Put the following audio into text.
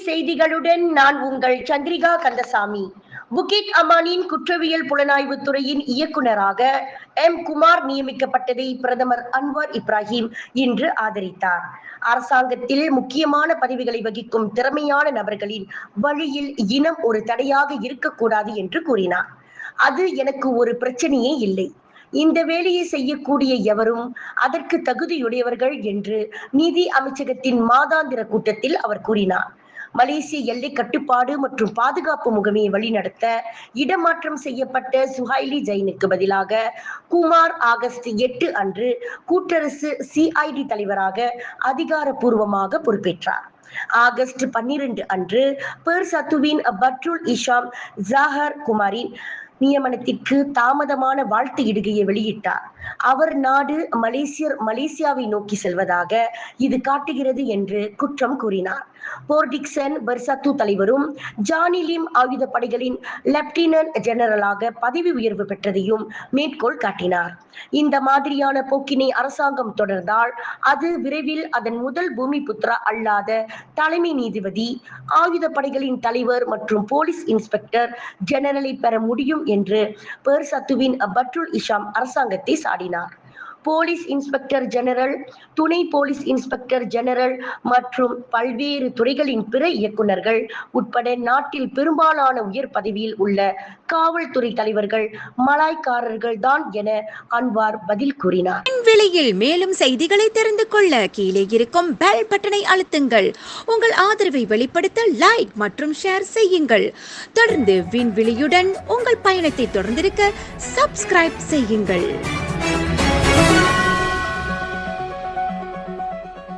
செய்திகளுடன் நான் உங்கள் சந்திரிகா கந்தசாமி. புகிட் அமானின் குற்றவியல் புலனாய்வு துறையின் இயக்குநராக குமார் நியமிக்கப்பட்டதை பிரதமர் அன்வார் இப்ராஹிம் இன்று ஆதரித்தார். அரசாங்கத்தில் முக்கியமான பதவிகளை வகிக்கும் திறமையான நபர்களின் வழியில் இனம் ஒரு தடையாக இருக்கக்கூடாது என்று கூறினார். அது எனக்கு ஒரு பிரச்சனையே இல்லை. இந்த வேலையை செய்யக்கூடிய எவரும் அதற்கு தகுதியுடையவர்கள் என்று நிதி அமைச்சகத்தின் மாதாந்திர கூட்டத்தில் அவர் கூறினார். மலேசிய எல்லை கட்டுப்பாடு மற்றும் பாதுகாப்பு முகமையை வழிநடத்த இடமாற்றம் செய்யப்பட்ட சுஹைலி ஜெயினுக்கு பதிலாக குமார் ஆகஸ்ட் 8 அன்று கூட்டரசு CID தலைவராக அதிகாரப்பூர்வமாக பொறுப்பேற்றார். ஆகஸ்ட் 12 அன்று பெர்சத்துவின் பட்ருல் இஷாம் ஜாஹர் குமாரின் நியமனத்திற்கு தாமதமான வாழ்த்து இடுகையை வெளியிட்டார். அவர் நாடு மலேசியாவை நோக்கி செல்வதாக இது காட்டுகிறது என்று குற்றம் கூறினார். போர்டிக்சன் பெர்சத்து தலைவரும் ஜானிலிம் ஆயுதப்படைகளின் லெப்டினன்ட் ஜெனரலாக பதவி உயர்வு பெற்றதையும் மேற்கோள் காட்டினார். இந்த மாதிரியான போக்கினை அரசாங்கம் தொடர்ந்தால் அது விரைவில் அதன் முதல் பூமி புத்ரா அல்லாத தலைமை நீதிபதி, ஆயுதப்படைகளின் தலைவர் மற்றும் போலீஸ் இன்ஸ்பெக்டர் ஜெனரலை பெற முடியும் என்று பெர்சத்துவின் பட்ருல் இஷாம் அரசாங்கத்தை சாடினார். போலீஸ் இன்ஸ்பெக்டர் ஜெனரல், துணை போலீஸ் இன்ஸ்பெக்டர் ஜெனரல் மற்றும் பல்வேறு துறைகளின் பிற இயக்குநர்கள் உட்பட நாட்டில் பெரும்பாலான உயர் பதவியில் உள்ள காவல்துறை தலைவர்கள் மலாய்க்காரர்கள் தான் என அன்வார் பதில் கூறினார். விலையில் மேலும் செய்திகளை தெரிந்து கொள்ள கீழே இருக்கும் பெல் பட்டனை அழுத்துங்கள். உங்கள் ஆதரவை வெளிப்படுத்த லைக் மற்றும் ஷேர் செய்யுங்கள். தொடர்ந்து விண்வெளியுடன் உங்கள் பயணத்தை தொடர்ந்திருக்க சப்ஸ்கிரைப் செய்யுங்கள்.